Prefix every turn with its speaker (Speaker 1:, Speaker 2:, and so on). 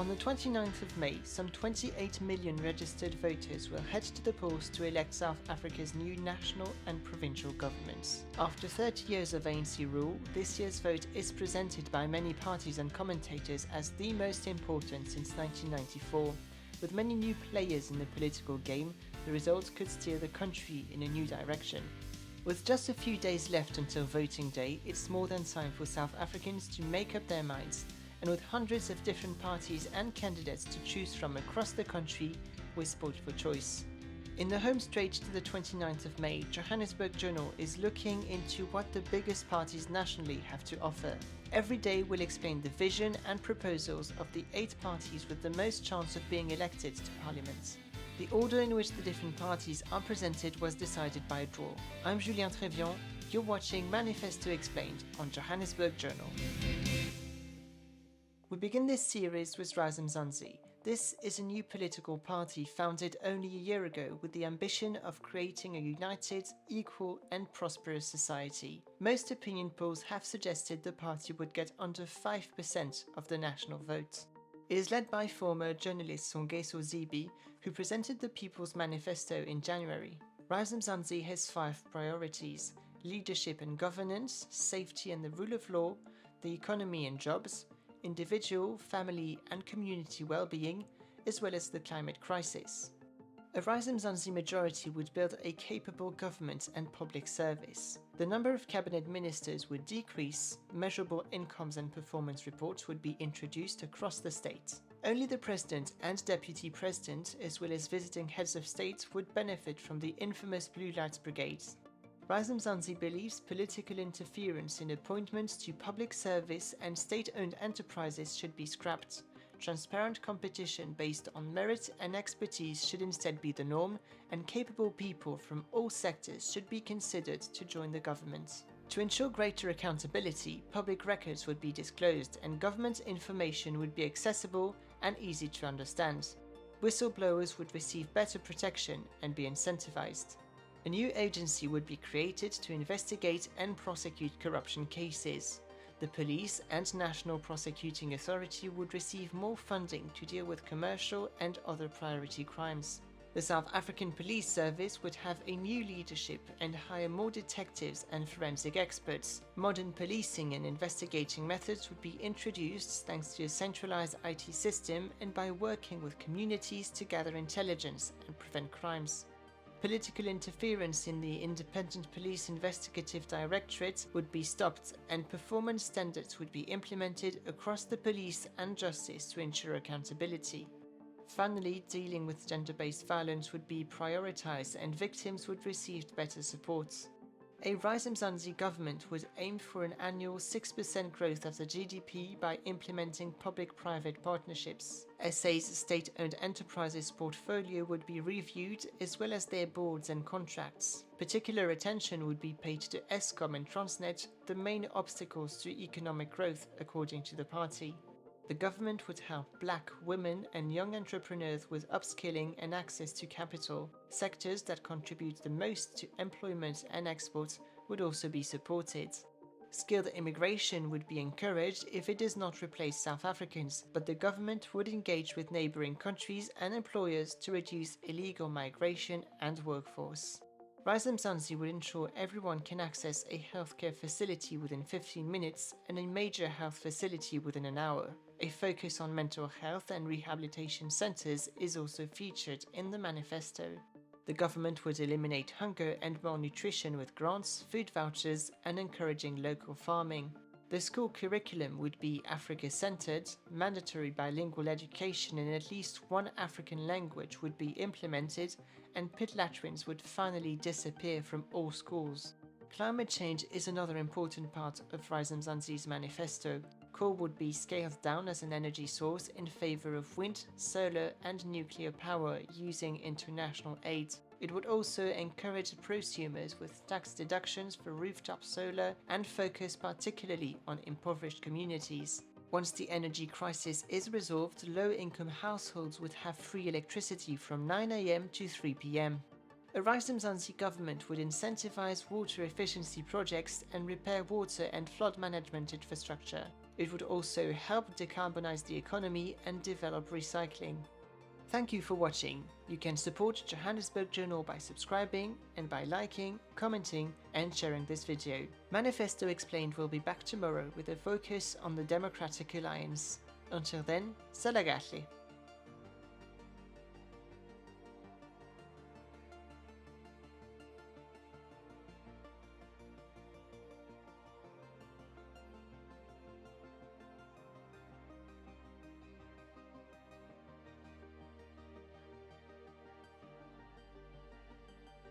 Speaker 1: On the 29th of May, some 28 million registered voters will head to the polls to elect South Africa's new national and provincial governments. After 30 years of ANC rule, this year's vote is presented by many parties and commentators as the most important since 1994. With many new players in the political game, the results could steer the country in a new direction. With just a few days left until voting day, it's more than time for South Africans to make up their minds. And with hundreds of different parties and candidates to choose from across the country, we sport for choice. In the home stretch to the 29th of May, Johannesburg Journal is looking into what the biggest parties nationally have to offer. Every day we'll explain the vision and proposals of the 8 parties with the most chance of being elected to Parliament. The order in which the different parties are presented was decided by a draw. I'm Julien Trévian, you're watching Manifesto Explained on Johannesburg Journal. We begin this series with Mzansi. This is a new political party founded only a year ago with the ambition of creating a united, equal and prosperous society. Most opinion polls have suggested the party would get under 5% of the national vote. It is led by former journalist Songezo Zibi, who presented the People's Manifesto in January. Mzansi has 5 priorities: leadership and governance, safety and the rule of law, the economy and jobs, individual, family and community well-being, as well as the climate crisis. A Mzansi majority would build a capable government and public service. The number of cabinet ministers would decrease, measurable incomes and performance reports would be introduced across the state. Only the president and deputy president, as well as visiting heads of state, would benefit from the infamous Blue Lights Brigades. Mzansi believes political interference in appointments to public service and state-owned enterprises should be scrapped. Transparent competition based on merit and expertise should instead be the norm, and capable people from all sectors should be considered to join the government. To ensure greater accountability, public records would be disclosed and government information would be accessible and easy to understand. Whistleblowers would receive better protection and be incentivized. A new agency would be created to investigate and prosecute corruption cases. The police and National Prosecuting Authority would receive more funding to deal with commercial and other priority crimes. The South African Police Service would have a new leadership and hire more detectives and forensic experts. Modern policing and investigating methods would be introduced thanks to a centralized IT system and by working with communities to gather intelligence and prevent crimes. Political interference in the Independent Police Investigative Directorate would be stopped and performance standards would be implemented across the police and justice to ensure accountability. Finally, dealing with gender-based violence would be prioritized and victims would receive better support. A Mzansi government would aim for an annual 6% growth of the GDP by implementing public-private partnerships. SA's state-owned enterprises portfolio would be reviewed as well as their boards and contracts. Particular attention would be paid to Eskom and Transnet, the main obstacles to economic growth according to the party. The government would help black, women and young entrepreneurs with upskilling and access to capital. Sectors that contribute the most to employment and exports would also be supported. Skilled immigration would be encouraged if it does not replace South Africans, but the government would engage with neighboring countries and employers to reduce illegal migration and workforce. Mzansi would ensure everyone can access a healthcare facility within 15 minutes and a major health facility within an hour. A focus on mental health and rehabilitation centers is also featured in the manifesto. The government would eliminate hunger and malnutrition with grants, food vouchers, and encouraging local farming. The school curriculum would be Africa-centered, mandatory bilingual education in at least one African language would be implemented, and pit latrines would finally disappear from all schools. Climate change is another important part of Mzansi's manifesto. Coal would be scaled down as an energy source in favor of wind, solar and nuclear power using international aid. It would also encourage prosumers with tax deductions for rooftop solar and focus particularly on impoverished communities. Once the energy crisis is resolved, low-income households would have free electricity from 9 AM to 3 PM. A Mzansi government would incentivize water efficiency projects and repair water and flood management infrastructure. It would also help decarbonize the economy and develop recycling. Thank you for watching. You can support Johannesburg Journal by subscribing and by liking, commenting and sharing this video. Manifesto Explained will be back tomorrow with a focus on the Democratic Alliance. Until then, salagahle.